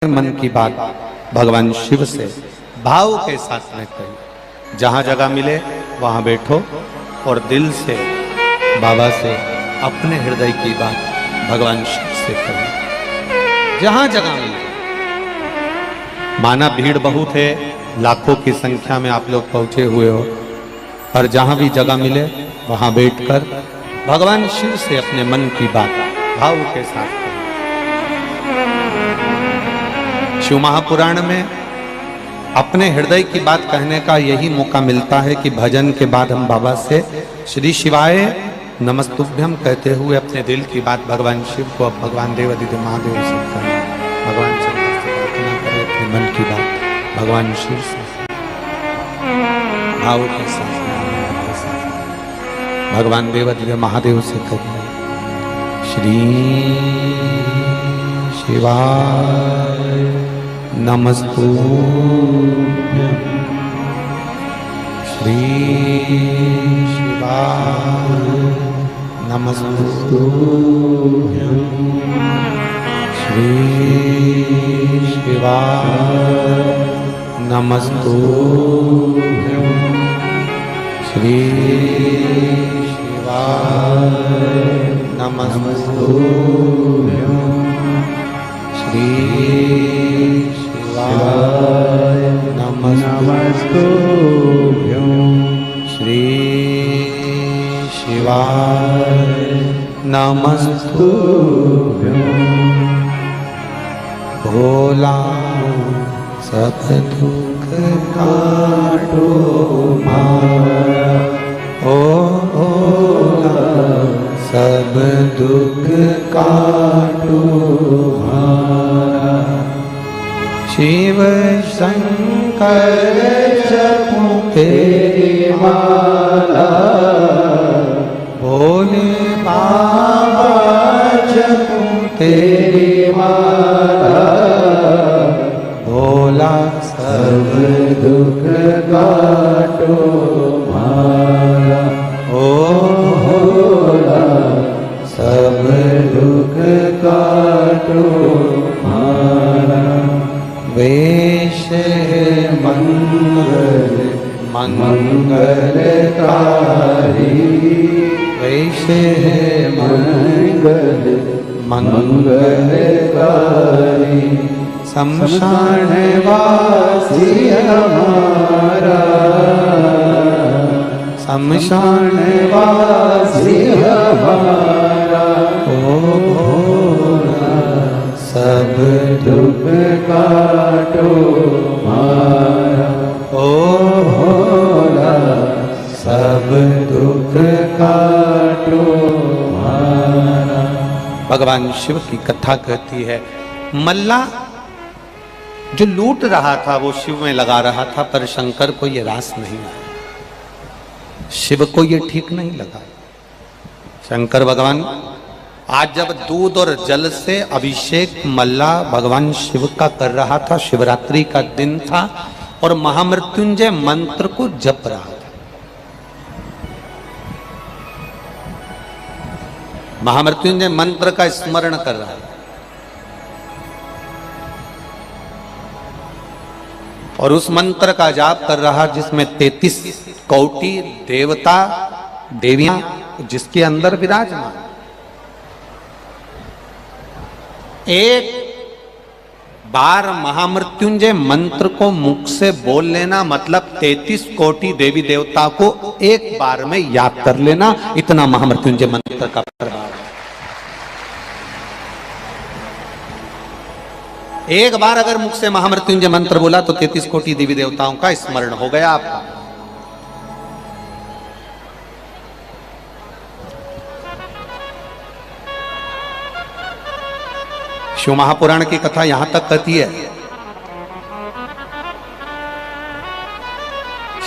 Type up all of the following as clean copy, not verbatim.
मन की बात भगवान शिव से भाव के साथ में कही। जहां जगह मिले वहां बैठो और दिल से बाबा से अपने हृदय की बात भगवान शिव से कही। जहां जगह मिले, माना भीड़ बहुत है, लाखों की संख्या में आप लोग पहुंचे हुए हो, और जहां भी जगह मिले वहां बैठकर भगवान शिव से अपने मन की बात भाव के साथ करें। शिव महापुराण में अपने हृदय की बात कहने का यही मौका मिलता है कि भजन के बाद हम बाबा से श्री शिवाय नमस्तुभ्यम कहते हुए अपने दिल की बात भगवान शिव को, अब भगवान देवादिदेव महादेव से करें। भगवान शंकर से प्रार्थना करें अपने मन की बात भगवान शिव से भाव के साथ भगवान देवादिदेव महादेव से करें। श्री शिवाय नमस्तुभ्यं, श्री शिवाय नमस्तुभ्यं, श्री शिवाय नमस्तुभ्यं, श्री शिवाय नमस्तुभ्यं, श्री शिवाय नमस्तुभ्यं, श्री शिवाय नमस्तुभ्यं। भोला सब दुख काटो मारा, ओ भोला सब दुख काटो मारा। शिव शंकर जपूं तेरी माला, भोले बाबा जपूं तेरी माला। भोला सब दुख काटो मारा, ओ भोला सब दुख काटो मारा। वेश मंगल मंगलकारी, वेश मंगल मंगलकारी। शमशान वासी हमारा, शमशान वासी हमारा। ओ भोला सब दुख काटो मारा, ओ भोला सब दुख काटो मारा। भगवान शिव की कथा कहती है, मल्ला जो लूट रहा था वो शिव में लगा रहा था, पर शंकर को ये रास नहीं आया, शिव को ये ठीक नहीं लगा। शंकर भगवान आज जब दूध और जल से अभिषेक मल्ला भगवान शिव का कर रहा था, शिवरात्रि का दिन था, और महामृत्युंजय मंत्र को जप रहा था। महामृत्युंजय मंत्र का स्मरण कर रहा था, और उस मंत्र का जाप कर रहा जिसमें 33 कोटि देवता देवियां जिसके अंदर विराजमान। एक बार महामृत्युंजय मंत्र को मुख से बोल लेना मतलब 33 कोटि देवी देवता को एक बार में याद कर लेना, इतना महामृत्युंजय मंत्र का प्रभाव है। एक बार अगर मुख से महामृत्युंजय मंत्र बोला तो 33 कोटि देवी देवताओं का स्मरण हो गया आपका। शिव महापुराण की कथा यहां तक कहती है,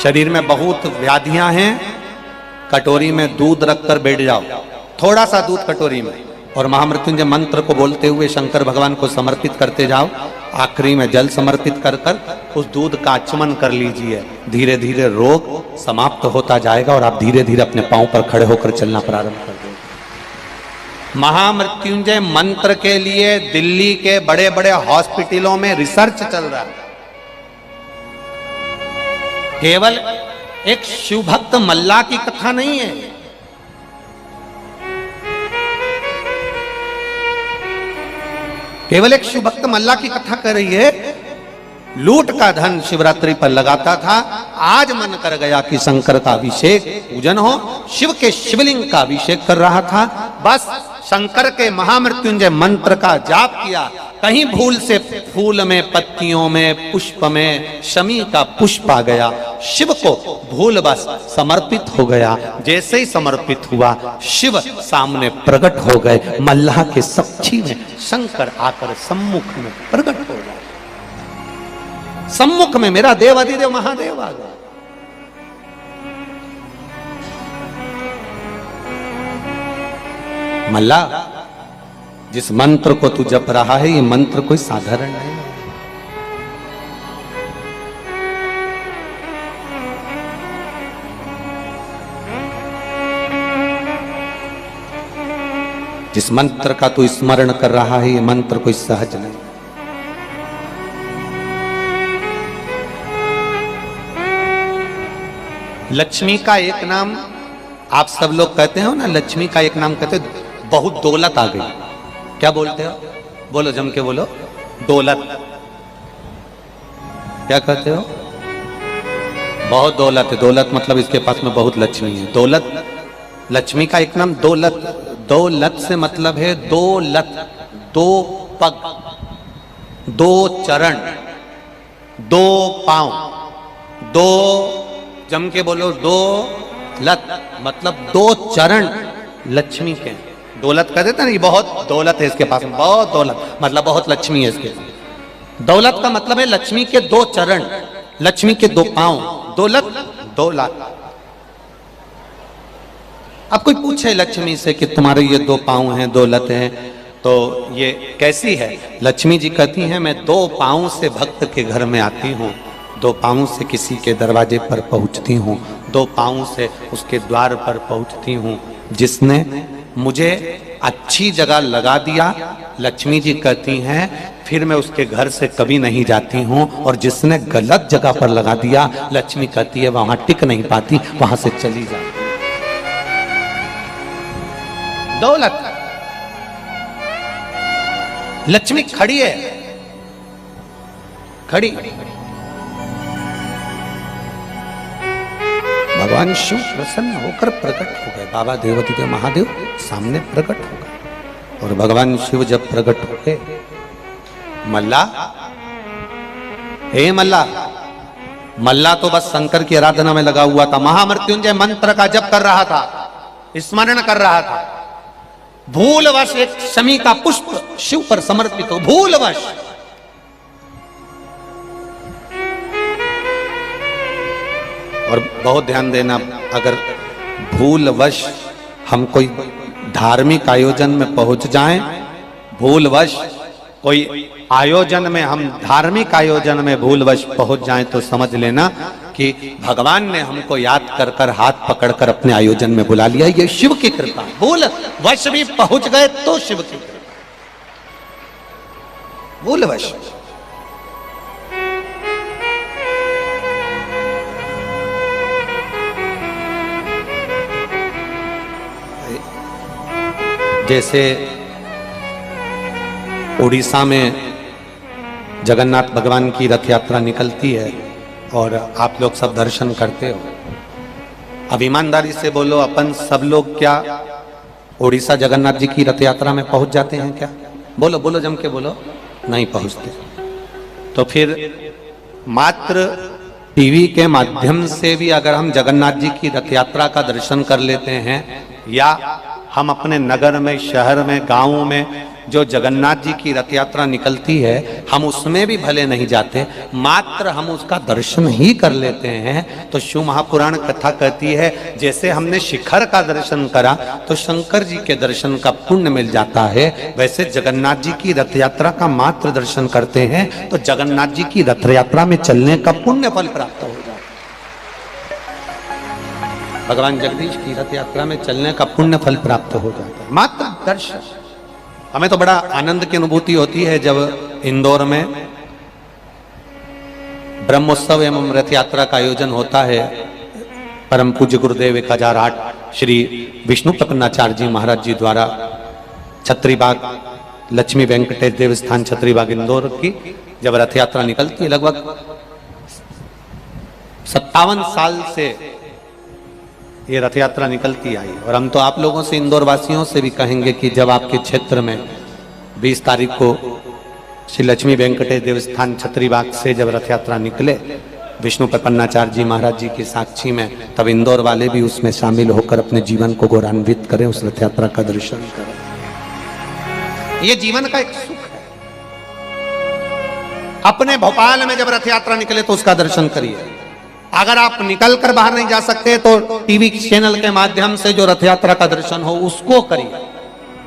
शरीर में बहुत व्याधियां हैं, कटोरी में दूध रखकर बैठ जाओ, थोड़ा सा दूध कटोरी में, और महामृत्युंजय मंत्र को बोलते हुए शंकर भगवान को समर्पित करते जाओ। आखिरी में जल समर्पित कर कर उस दूध का आचमन कर लीजिए। धीरे धीरे रोग समाप्त होता जाएगा और आप धीरे धीरे अपने पांव पर खड़े होकर चलना प्रारंभ कर देंगे। महामृत्युंजय मंत्र के लिए दिल्ली के बड़े बड़े हॉस्पिटलों में रिसर्च चल रहा है। केवल एक शिवभक्त मल्ला की कथा नहीं है, केवल एक शिवभक्त मल्ला की कथा कर रही है। लूट का धन शिवरात्रि पर लगाता था, आज मन कर गया कि शंकर का अभिषेक पूजन हो, शिव के शिवलिंग का अभिषेक कर रहा था। बस शंकर के महामृत्युंजय मंत्र का जाप किया, कहीं भूल से फूल में, पत्तियों में, पुष्प में शमी का पुष्प आ गया, शिव को भूल बस समर्पित हो गया। जैसे ही समर्पित हुआ, शिव सामने प्रकट हो गए, मल्लाह के साक्षी में शंकर आकर सम्मुख में प्रकट हो गए। सम्मुख में मेरा देव अधिदेव महादेव आ गया। मल्ला, जिस मंत्र को तू जप रहा है, ये मंत्र कोई साधारण नहीं है। जिस मंत्र का तू स्मरण कर रहा है, ये मंत्र कोई सहज नहीं। लक्ष्मी का एक नाम आप सब लोग कहते हो ना, लक्ष्मी का एक नाम कहते हो, बहुत दौलत आ गई। क्या बोलते हो? बोलो, जम के बोलो। दौलत। क्या कहते हो? बहुत दौलत है। दौलत मतलब इसके पास में बहुत लक्ष्मी है। दौलत, लक्ष्मी का एक नाम दौलत। दौलत से मतलब है दो लत, दो पग, दो चरण, दो पांव, दो, जम के बोलो, दो लत मतलब दो चरण लक्ष्मी के। दौलत कह देते ना, ये बहुत दौलत है इसके पास में, बहुत दौलत मतलब बहुत लक्ष्मी है इसके पास। दौलत का मतलब है लक्ष्मी के दो चरण, लक्ष्मी के दो पांव, दौलत, दौलत। अब कोई पूछे लक्ष्मी से कि तुम्हारे ये दो पांव हैं, दौलत हैं, तो ये कैसी है? लक्ष्मी जी कहती हैं, मैं दो पांव से भक्त के घर में आती हूँ, दो पांव से किसी के दरवाजे पर पहुंचती हूँ, दो पांव से उसके द्वार पर पहुंचती हूँ। जिसने मुझे अच्छी जगह लगा दिया, लक्ष्मी जी कहती हैं, फिर मैं उसके घर से कभी नहीं जाती हूँ। और जिसने गलत जगह पर लगा दिया, लक्ष्मी कहती है वहां टिक नहीं पाती, वहां से चली जाती। दौलत, लक्ष्मी खड़ी है, खड़ी। भगवान शिव प्रसन्न होकर प्रकट हो गए। बाबा देवाधिदेव महादेव सामने प्रकट हो गए। और भगवान शिव जब प्रकट हो गए, मल्ला, हे मल्ला, मल्ला तो बस शंकर की आराधना में लगा हुआ था, महामृत्युंजय मंत्र का जप कर रहा था, स्मरण कर रहा था। भूलवश एक शमी का पुष्प शिव पर समर्पित हो, भूलवश। और बहुत ध्यान देना, अगर भूलवश हम कोई धार्मिक आयोजन में पहुंच जाएं, भूलवश कोई आयोजन में, हम धार्मिक आयोजन में भूलवश पहुंच जाएं, तो समझ लेना कि भगवान ने हमको याद कर कर हाथ पकड़कर अपने आयोजन में बुला लिया। ये शिव की कृपा। भूलवश भी पहुंच गए तो शिव की कृपा। भूलवश जैसे उड़ीसा में जगन्नाथ भगवान की रथ यात्रा निकलती है और आप लोग सब दर्शन करते हो। अब ईमानदारी से बोलो, अपन सब लोग क्या उड़ीसा जगन्नाथ जी की रथ यात्रा में पहुंच जाते हैं क्या? बोलो बोलो, जम के बोलो। नहीं पहुंचते। तो फिर मात्र टीवी के माध्यम से भी अगर हम जगन्नाथ जी की रथ यात्रा का दर्शन कर लेते हैं, या हम अपने नगर में, शहर में, गांव में जो जगन्नाथ जी की रथ यात्रा निकलती है, हम उसमें भी भले नहीं जाते, मात्र हम उसका दर्शन ही कर लेते हैं, तो शिव महापुराण कथा कहती है, जैसे हमने शिखर का दर्शन करा तो शंकर जी के दर्शन का पुण्य मिल जाता है, वैसे जगन्नाथ जी की रथ यात्रा का मात्र दर्शन करते हैं तो जगन्नाथ जी की रथ यात्रा में चलने का पुण्य फल प्राप्त हो जाता है। भगवान जगदीश की रथ यात्रा में चलने का पुण्य फल प्राप्त हो जाता है, मात्र दर्शन। हमें तो बड़ा आनंद की अनुभूति होती है जब इंदौर में ब्रह्मोत्सव एवं रथ यात्रा का आयोजन होता है। परम पूज्य गुरुदेव 1008 श्री विष्णु प्रपन्नाचार्य जी महाराज जी द्वारा छत्रीबाग लक्ष्मी वेंकटेश देवस्थान छत्रीबाग इंदौर की जब रथ यात्रा निकलती है, लगभग 57 साल से ये रथ यात्रा निकलती आई। और हम तो आप लोगों से, इंदौर वासियों से भी कहेंगे कि जब आपके क्षेत्र में 20 तारीख को श्री लक्ष्मी वेंकटेश देवस्थान छत्रीबाग से जब रथ यात्रा निकले विष्णु प्रपन्नाचार्य जी महाराज जी की साक्षी में, तब इंदौर वाले भी उसमें शामिल होकर अपने जीवन को गौरवान्वित करें, उस रथ यात्रा का दर्शन करें। ये जीवन का एक सुख है। अपने भोपाल में जब रथ यात्रा निकले तो उसका दर्शन करिए। अगर आप निकल कर बाहर नहीं जा सकते तो टीवी चैनल के माध्यम से जो रथ यात्रा का दर्शन हो उसको करिए।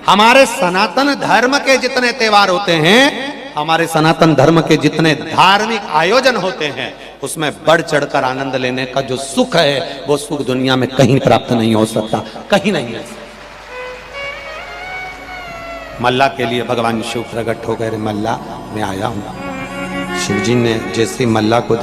हमारे सनातन धर्म के जितने त्योहार होते हैं, हमारे सनातन धर्म के जितने धार्मिक आयोजन होते हैं, उसमें बढ़ चढ़कर आनंद लेने का जो सुख है वो सुख दुनिया में कहीं प्राप्त नहीं हो सकता, कहीं नहीं है। मल्ला के लिए भगवान शिव प्रकट हो गए, मल्ला मैं आया हूं। शिव जी ने जैसे मल्ला को